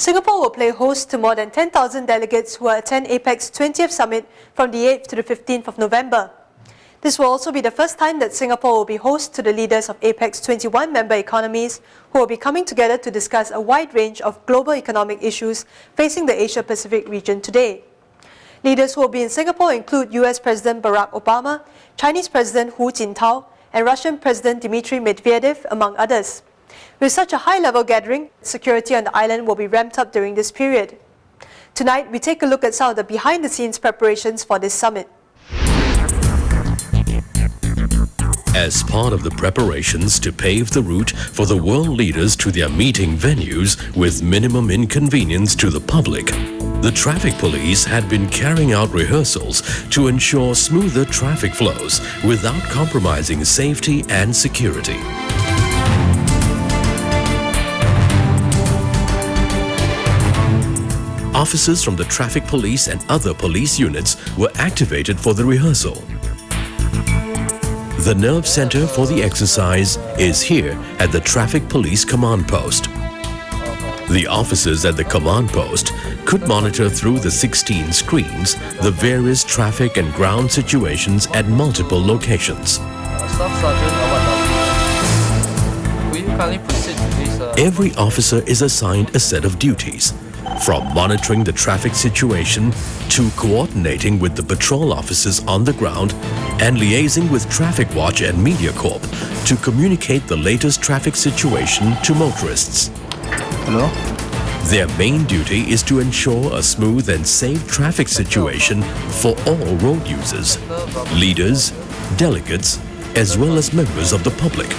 Singapore will play host to more than 10,000 delegates who will attend APEC's 20th summit from the 8th to the 15th of November. This will also be the first time that Singapore will be host to the leaders of APEC's 21 member economies who will be coming together to discuss a wide range of global economic issues facing the Asia-Pacific region today. Leaders who will be in Singapore include US President Barack Obama, Chinese President Hu Jintao, and Russian President Dmitry Medvedev, among others. With such a high-level gathering, security on the island will be ramped up during this period. Tonight, we take a look at some of the behind-the-scenes preparations for this summit. As part of the preparations to pave the route for the world leaders to their meeting venues with minimum inconvenience to the public, the traffic police had been carrying out rehearsals to ensure smoother traffic flows without compromising safety and security. Officers from the traffic police and other police units were activated for the rehearsal. The nerve center for the exercise is here at the Traffic Police Command Post. The officers at the command post could monitor through the 16 screens the various traffic and ground situations at multiple locations. Every officer is assigned a set of duties, from monitoring the traffic situation to coordinating with the patrol officers on the ground and liaising with Traffic Watch and MediaCorp to communicate the latest traffic situation to motorists. Hello? Their main duty is to ensure a smooth and safe traffic situation for all road users, leaders, delegates, as well as members of the public.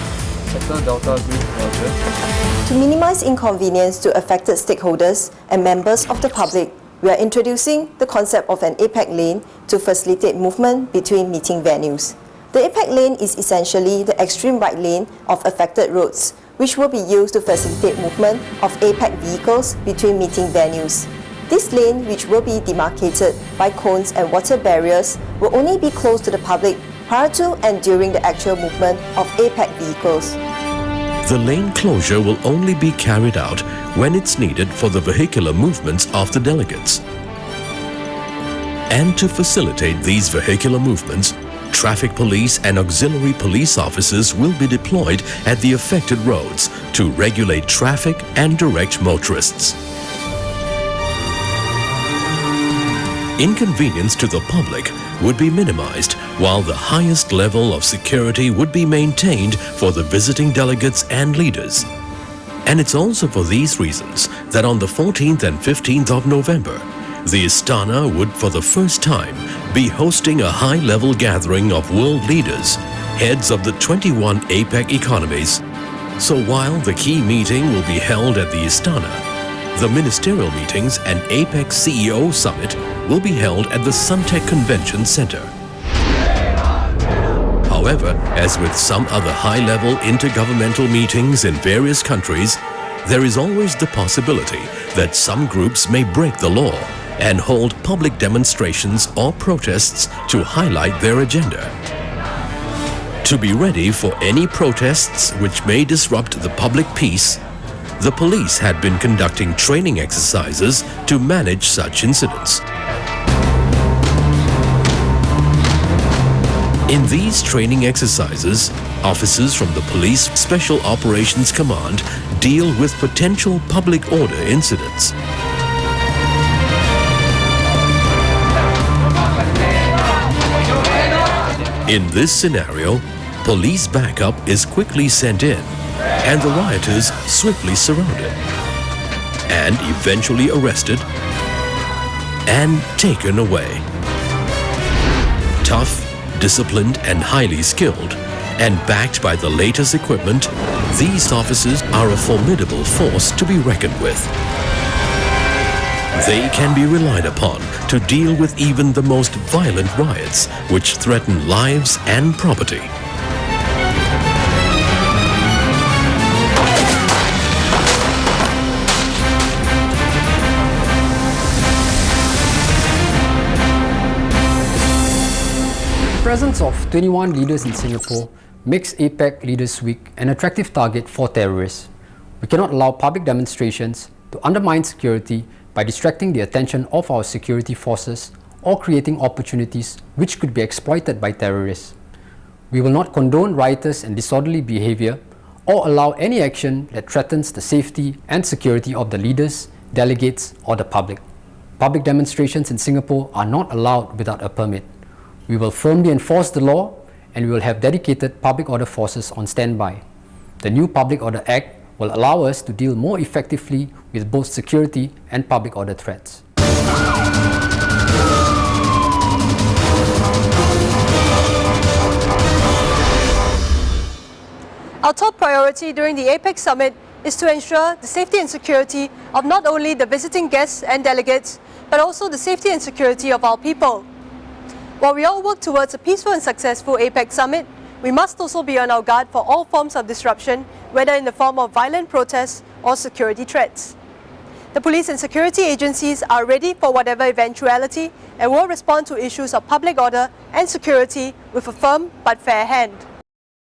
To minimize inconvenience to affected stakeholders and members of the public, we are introducing the concept of an APEC lane to facilitate movement between meeting venues. The APEC lane is essentially the extreme right lane of affected roads, which will be used to facilitate movement of APEC vehicles between meeting venues. This lane, which will be demarcated by cones and water barriers, will only be closed to the public prior to and during the actual movement of APEC vehicles. The lane closure will only be carried out when it's needed for the vehicular movements of the delegates. And to facilitate these vehicular movements, traffic police and auxiliary police officers will be deployed at the affected roads to regulate traffic and direct motorists. Inconvenience to the public would be minimized, while the highest level of security would be maintained for the visiting delegates and leaders. And it's also for these reasons that on the 14th and 15th of November, the Istana would for the first time be hosting a high-level gathering of world leaders, heads of the 21 APEC economies. So while the key meeting will be held at the Istana, the ministerial meetings and APEC CEO Summit will be held at the Suntec Convention Center. However, as with some other high-level intergovernmental meetings in various countries, there is always the possibility that some groups may break the law and hold public demonstrations or protests to highlight their agenda. To be ready for any protests which may disrupt the public peace, the police had been conducting training exercises to manage such incidents. In these training exercises, officers from the Police Special Operations Command deal with potential public order incidents. In this scenario, police backup is quickly sent in, and the rioters swiftly surrounded, and eventually arrested and taken away. Tough, disciplined and highly skilled, and backed by the latest equipment, these officers are a formidable force to be reckoned with. They can be relied upon to deal with even the most violent riots which threaten lives and property. The presence of 21 leaders in Singapore makes APEC Leaders Week an attractive target for terrorists. We cannot allow public demonstrations, to undermine security by distracting the attention of our security forces or creating opportunities which could be exploited by terrorists. We will not condone riotous and disorderly behavior or allow any action that threatens the safety and security of the leaders, delegates, or the public. Public demonstrations in Singapore are not allowed without a permit. We will firmly enforce the law, and we will have dedicated public order forces on standby. The new Public Order Act will allow us to deal more effectively with both security and public order threats. Our top priority during the APEC summit is to ensure the safety and security of not only the visiting guests and delegates, but also the safety and security of our people. While we all work towards a peaceful and successful APEC summit, we must also be on our guard for all forms of disruption, whether in the form of violent protests or security threats. The police and security agencies are ready for whatever eventuality and will respond to issues of public order and security with a firm but fair hand.